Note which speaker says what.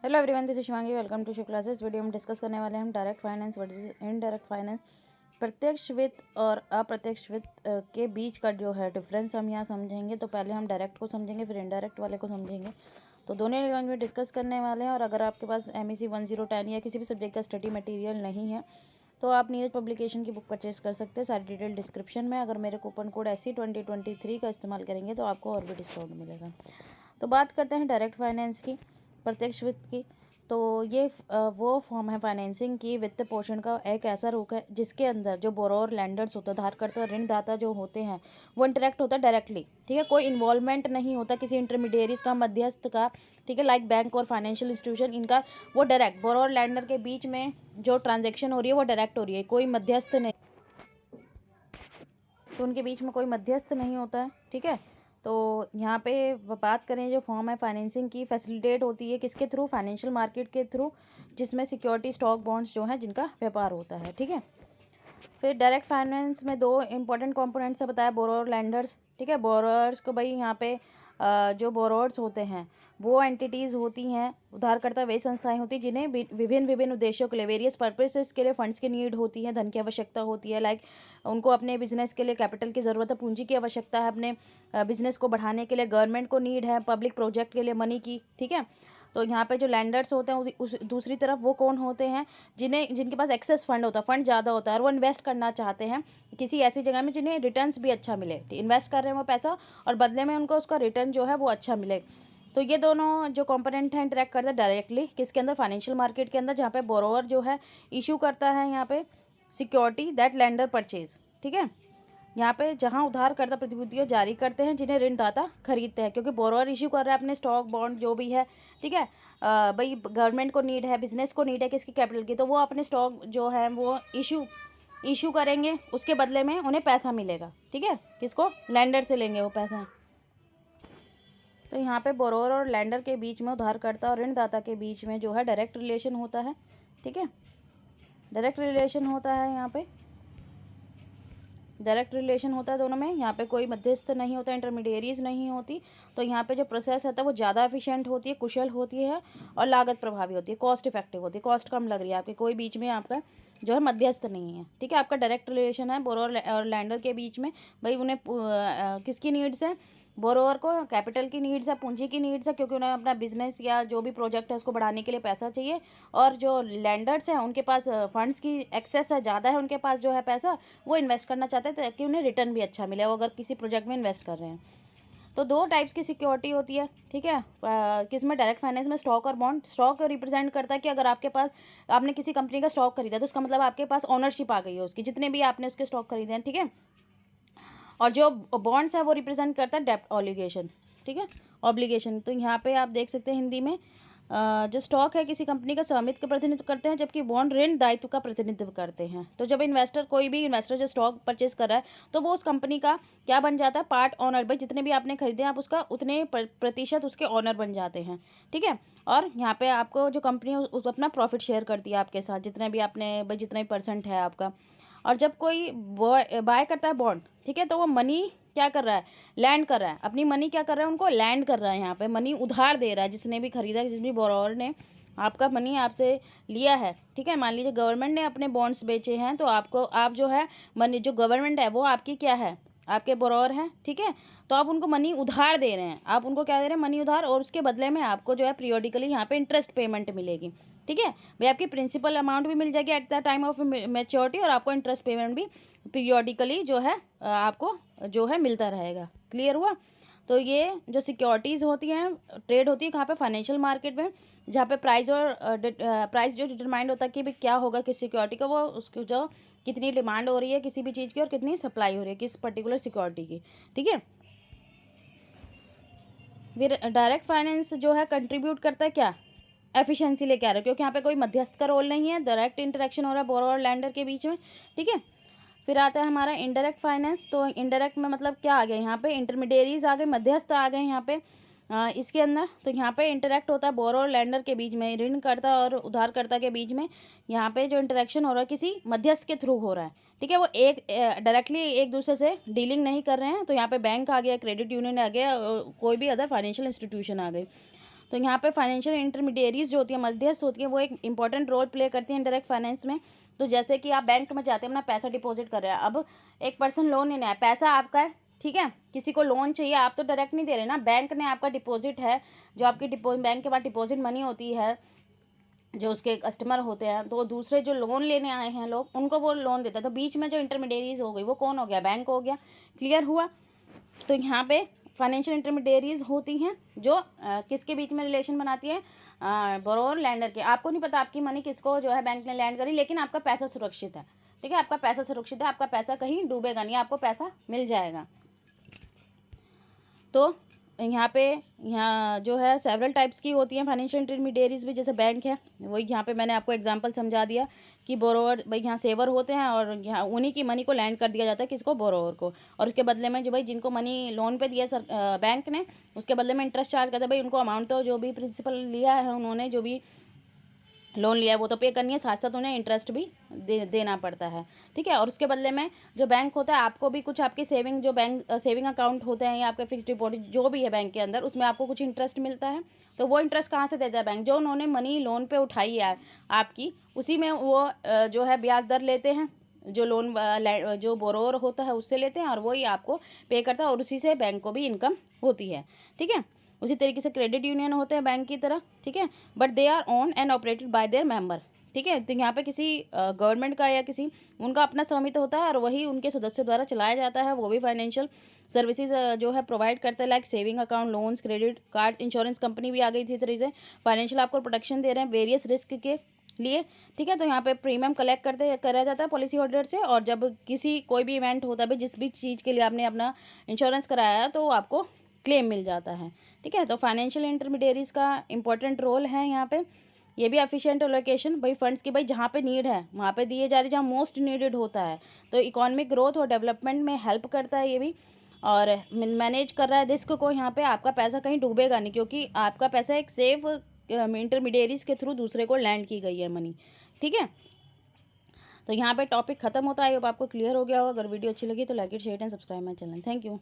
Speaker 1: Hello everyone, this is Shivangi. Welcome to Shiv classes. Video में discuss करने वाले हैं हम direct finance versus indirect finance. प्रत्यक्ष वित्त और अप्रत्यक्ष वित्त के बीच का जो है डिफरेंस हम यहाँ समझेंगे। तो पहले हम डायरेक्ट को समझेंगे, फिर इनडायरेक्ट वाले को समझेंगे। तो दोनों लैंग्वेज में डिस्कस करने वाले हैं। और अगर आपके पास MEC 1010 या किसी भी सब्जेक्ट का स्टडी मटेरियल नहीं है तो आप नीरज पब्लिकेशन की बुक परचेज कर सकते हैं। सारी डिटेल डिस्क्रिप्शन में। अगर मेरे कूपन कोड SC2023 का इस्तेमाल करेंगे तो आपको और भी डिस्काउंट मिलेगा। तो बात करते हैं डायरेक्ट फाइनेंस की, प्रत्यक्ष वित्त की। तो ये वो फॉर्म है फाइनेंसिंग की वित्त पोषण का एक ऐसा रूप है जिसके अंदर जो बोरोर लैंडर्स होते हैं, उधारकर्ता और ऋणदाता जो होते हैं, वो इंटरेक्ट होता है डायरेक्टली। ठीक है, कोई इन्वॉल्वमेंट नहीं होता किसी इंटरमीडिएरीज का, मध्यस्थ का। ठीक है, लाइक बैंक और फाइनेंशियल इंस्टीट्यूशन, इनका वो डायरेक्ट बोरोर लैंडर के बीच में जो ट्रांजेक्शन हो रही है वो डायरेक्ट हो रही है, कोई मध्यस्थ नहीं। तो उनके बीच में कोई मध्यस्थ नहीं होता है। ठीक है, तो यहाँ पे बात करें जो फॉर्म है फाइनेंसिंग की, फैसिलिटेट होती है किसके थ्रू? फाइनेंशियल मार्केट के थ्रू, जिसमें सिक्योरिटी, स्टॉक, बॉन्ड्स जो हैं जिनका व्यापार होता है। ठीक है, फिर डायरेक्ट फाइनेंस में दो इंपॉर्टेंट कंपोनेंट्स है बताया, बोरोर और लैंडर्स। ठीक है, बोरोअर्स को भाई यहाँ पे जो बोरोअर्स होते हैं वो एंटिटीज़ होती हैं, उधारकर्ता वे संस्थाएं होती हैं जिन्हें विभिन्न विभिन्न उद्देश्यों के लिए, वेरियस पर्पसेस के लिए फंड्स की नीड होती है, धन की आवश्यकता होती है। लाइक उनको अपने बिजनेस के लिए कैपिटल की ज़रूरत है, पूंजी की आवश्यकता है, अपने बिजनेस को बढ़ाने के लिए गवर्नमेंट को नीड है, पब्लिक प्रोजेक्ट के लिए मनी की। ठीक है, तो यहाँ पे जो लैंडर्स होते हैं उस दूसरी तरफ वो कौन होते हैं? जिनके पास एक्सेस फंड होता है, फंड ज़्यादा होता है और वो इन्वेस्ट करना चाहते हैं किसी ऐसी जगह में जिन्हें रिटर्न्स भी अच्छा मिले। इन्वेस्ट कर रहे हैं वो पैसा और बदले में उनको उसका रिटर्न जो है वो अच्छा मिले। तो ये दोनों जो कंपोनेंट हैं इंटरेक्ट करते हैं डायरेक्टली किसके अंदर? फाइनेंशियल मार्केट के अंदर, जहाँ पे बोरोवर जो है इशू करता है यहाँ पे सिक्योरिटी दैट लेंडर परचेज। ठीक है, यहाँ पे जहाँ उधारकर्ता प्रतिभूतियाँ जारी करते हैं जिन्हें ऋणदाता खरीदते हैं, क्योंकि बोरोवर इशू कर रहा है अपने स्टॉक, बॉन्ड जो भी है। ठीक है, भाई गवर्नमेंट को नीड है, बिजनेस को नीड है किसकी? कैपिटल की। तो वो अपने स्टॉक जो है वो इशू करेंगे, उसके बदले में उन्हें पैसा मिलेगा। ठीक है, किसको? लैंडर से लेंगे वो पैसा। तो यहाँ पे बोरोवर और लैंडर के बीच में, उधारकर्ता और ऋणदाता के बीच में जो है डायरेक्ट रिलेशन होता है। ठीक है, डायरेक्ट रिलेशन होता है, यहाँ पे डायरेक्ट रिलेशन होता है दोनों में। यहाँ पे कोई मध्यस्थ नहीं होता, इंटरमीडिएरीज नहीं होती। तो यहाँ पे जो प्रोसेस रहता है वो ज़्यादा एफिशिएंट होती है, कुशल होती है और लागत प्रभावी होती है, कॉस्ट इफेक्टिव होती है, कॉस्ट कम लग रही है आपकी, कोई बीच में आपका जो है मध्यस्थ नहीं है। ठीक है, आपका डायरेक्ट रिलेशन है बोरोवर और लैंडर के बीच में। भाई उन्हें किसकी नीड्स है? बोरोवर को कैपिटल की नीड्स है, पूंजी की नीड्स है, क्योंकि उन्हें अपना बिजनेस या जो भी प्रोजेक्ट है उसको बढ़ाने के लिए पैसा चाहिए। और जो लैंडर्स हैं उनके पास फंड्स की एक्सेस है, ज़्यादा है उनके पास जो है पैसा, वो इन्वेस्ट करना चाहते हैं ताकि उन्हें रिटर्न भी अच्छा मिले वो अगर किसी प्रोजेक्ट में इन्वेस्ट कर रहे हैं। तो दो टाइप्स की सिक्योरिटी होती है। ठीक है, किस में? डायरेक्ट फाइनेंस में स्टॉक और बॉन्ड। स्टॉक रिप्रेजेंट करता है कि अगर आपके पास, आपने किसी कंपनी का स्टॉक खरीदा तो उसका मतलब आपके पास ओनरशिप आ गई है उसकी, जितने भी आपने उसके स्टॉक खरीदे हैं। ठीक है, और जो बॉन्ड्स है वो रिप्रेजेंट करता है डेप्ट ऑब्लिगेशन। ठीक है, ऑब्लिगेशन। तो यहाँ पे आप देख सकते हैं हिंदी में जो स्टॉक है किसी कंपनी का स्वामित्व का प्रतिनिधित्व करते हैं, जबकि बॉन्ड ऋण दायित्व का प्रतिनिधित्व करते हैं। तो जब इन्वेस्टर, कोई भी इन्वेस्टर जो स्टॉक परचेज कर रहा है तो वो उस कंपनी का क्या बन जाता है? Part owner. भाई जितने भी आपने खरीदे आप उसका उतने प्रतिशत उसके ऑनर बन जाते हैं। ठीक है, और यहाँ पे आपको जो कंपनी है उस अपना प्रॉफिट शेयर करती है आपके साथ, जितने भी आपने, भाई जितना भी परसेंट है आपका। और जब कोई बाय करता है बॉन्ड, ठीक है, तो वो मनी क्या कर रहा है? लैंड कर रहा है, अपनी मनी क्या कर रहा है? उनको लैंड कर रहा है, यहाँ पे मनी उधार दे रहा है। जिसने भी खरीदा, जिस भी बोरोवर ने आपका मनी आपसे लिया है, ठीक है, मान लीजिए गवर्नमेंट ने अपने बॉन्ड्स बेचे हैं तो आपको, आप जो है मनी, जो गवर्नमेंट है वो आपकी क्या है? आपके बोरोवर हैं। ठीक है, तो आप उनको मनी उधार दे रहे हैं, आप उनको क्या दे रहे हैं? मनी उधार। और उसके बदले में आपको जो है पीरियोडिकली यहाँ पे इंटरेस्ट पेमेंट मिलेगी। ठीक है, भाई आपकी प्रिंसिपल अमाउंट भी मिल जाएगी at the time of maturity, और आपको इंटरेस्ट पेमेंट भी पीरियोडिकली जो है आपको जो है मिलता रहेगा। क्लियर हुआ? तो ये जो सिक्योरिटीज़ होती हैं, ट्रेड होती है कहाँ पे? फाइनेंशियल मार्केट में, जहाँ पे प्राइस और प्राइस जो डिटरमाइंड होता है कि भाई क्या होगा किस सिक्योरिटी का, वो उसकी जो कितनी डिमांड हो रही है किसी भी चीज़ की और कितनी सप्लाई हो रही है किस पर्टिकुलर सिक्योरिटी की। ठीक है, फिर डायरेक्ट फाइनेंस जो है कंट्रीब्यूट करता है क्या? एफिशिएंसी लेके आ रहा है, क्योंकि यहाँ पे कोई मध्यस्थ का रोल नहीं है, डायरेक्ट इंटरेक्शन हो रहा है बोरोवर और लैंडर के बीच में। ठीक है, फिर आता है हमारा इनडायरेक्ट फाइनेंस। तो इनडायरेक्ट में मतलब क्या आ गया? यहाँ पे इंटरमीडिएरीज आ गए, मध्यस्थ आ गए यहाँ पे इसके अंदर। तो यहाँ पे इंटरेक्ट होता है बोरो और लैंडर के बीच में, ऋणकर्ता और उधारकर्ता के बीच में। यहाँ पे जो इंटरेक्शन हो रहा है किसी मध्यस्थ के थ्रू हो रहा है। ठीक है, वो एक डायरेक्टली एक दूसरे से डीलिंग नहीं कर रहे हैं। तो यहाँ पे बैंक आ गया, क्रेडिट यूनियन आ गया, कोई भी अदर फाइनेंशियल इंस्टीट्यूशन आ गई। तो यहाँ पे फाइनेंशियल इंटरमीडिएरीज जो होती है, मध्यस्थ होती है, वो एक इंपॉर्टेंट रोल प्ले करती हैं डायरेक्ट फाइनेंस में। तो जैसे कि आप बैंक में जाते हैं, अपना पैसा डिपॉजिट कर रहे हैं, अब एक पर्सन लोन लेने आया, पैसा आपका है, ठीक है, किसी को लोन चाहिए, आप तो डायरेक्ट नहीं दे रहे ना, बैंक ने आपका डिपॉजिट है, जो आपकी बैंक के पास डिपॉजिट मनी होती है, जो उसके कस्टमर होते हैं, तो दूसरे जो लोन लेने आए हैं लोग, उनको वो लोन देता है। तो बीच में जो इंटरमीडिएरीज हो गई, वो कौन हो गया? बैंक हो गया। क्लियर हुआ? तो यहाँ पे फाइनेंशियल इंटरमीडिएरीज होती हैं जो किसके बीच में रिलेशन बनाती है? बोरोअर लैंडर के। आपको नहीं पता आपकी मनी किसको जो है बैंक ने लैंड करी, लेकिन आपका पैसा सुरक्षित है, ठीक है, आपका पैसा सुरक्षित है, आपका पैसा कहीं डूबेगा नहीं, आपको पैसा मिल जाएगा। तो यहाँ जो है सेवरल टाइप्स की होती हैं फाइनेंशियल इंटरमीडिएरीज भी, जैसे बैंक है, वही यहाँ पे मैंने आपको एग्जांपल समझा दिया कि बोरोवर भाई यहाँ सेवर होते हैं, और यहाँ उन्हीं की मनी को लैंड कर दिया जाता है, किसको? बोरोवर को, और उसके बदले में जो भाई जिनको मनी लोन पे दिया बैंक ने, उसके बदले में इंटरेस्ट चार्ज करते हैं। भाई उनको अमाउंट तो जो भी प्रिंसिपल लिया है उन्होंने, जो भी लोन लिया है वो तो पे करनी है, साथ साथ उन्हें इंटरेस्ट भी देना पड़ता है, ठीक है। और उसके बदले में जो बैंक होता है, आपको भी कुछ आपके सेविंग जो बैंक सेविंग अकाउंट होते हैं या आपके फिक्स्ड डिपॉजिट जो भी है बैंक के अंदर, उसमें आपको कुछ इंटरेस्ट मिलता है। तो वो इंटरेस्ट कहाँ से देता है? बैंक। जो उन्होंने मनी लोन पे उठाई है आपकी, उसी में वो जो है ब्याज दर लेते हैं, जो लोन जो बोरोवर होता है उससे लेते हैं, और वही आपको पे करता है, और उसी से बैंक को भी इनकम होती है, ठीक है। उसी तरीके से क्रेडिट यूनियन होते हैं बैंक की तरह, ठीक है, but they our own and operated by there member, ठीक है। तो यहाँ पे किसी गवर्नमेंट का या किसी उनका अपना स्वामित्व होता है, और वही उनके सदस्यों द्वारा चलाया जाता है। वो भी फाइनेंशियल सर्विसेज जो है प्रोवाइड करते हैं, like saving account, loans, credit card, insurance company भी आ गई थी तरीके से। फाइनेंशियल आपको प्रोटेक्शन दे रहे हैं वेरियस रिस्क के लिए, ठीक है। तो यहाँ पे प्रीमियम कलेक्ट करा जाता है पॉलिसी होल्डर से, और जब किसी कोई भी इवेंट होता है, जिस भी चीज़ के लिए आपने अपना इंश्योरेंस कराया है, तो आपको क्लेम मिल जाता है, ठीक है। तो फाइनेंशियल इंटरमीडिएरीज का इंपॉर्टेंट रोल है यहाँ पे। ये भी एफिशिएंट एलोकेशन, भाई फंड्स की, भाई जहाँ पे नीड है वहाँ पे दिए जा रही, जहाँ मोस्ट नीडेड होता है। तो इकोनॉमिक ग्रोथ और डेवलपमेंट में हेल्प करता है ये भी, और मैनेज कर रहा है रिस्क को। यहाँ पे आपका पैसा कहीं डूबेगा नहीं, क्योंकि आपका पैसा एक सेफ इंटरमीडिएरीज के थ्रू दूसरे को लैंड की गई है मनी, ठीक है। तो यहाँ पे टॉपिक खत्म होता है। अब आपको क्लियर हो गया होगा। अगर वीडियो अच्छी लगी तो like it, share and subscribe my channel. Thank you.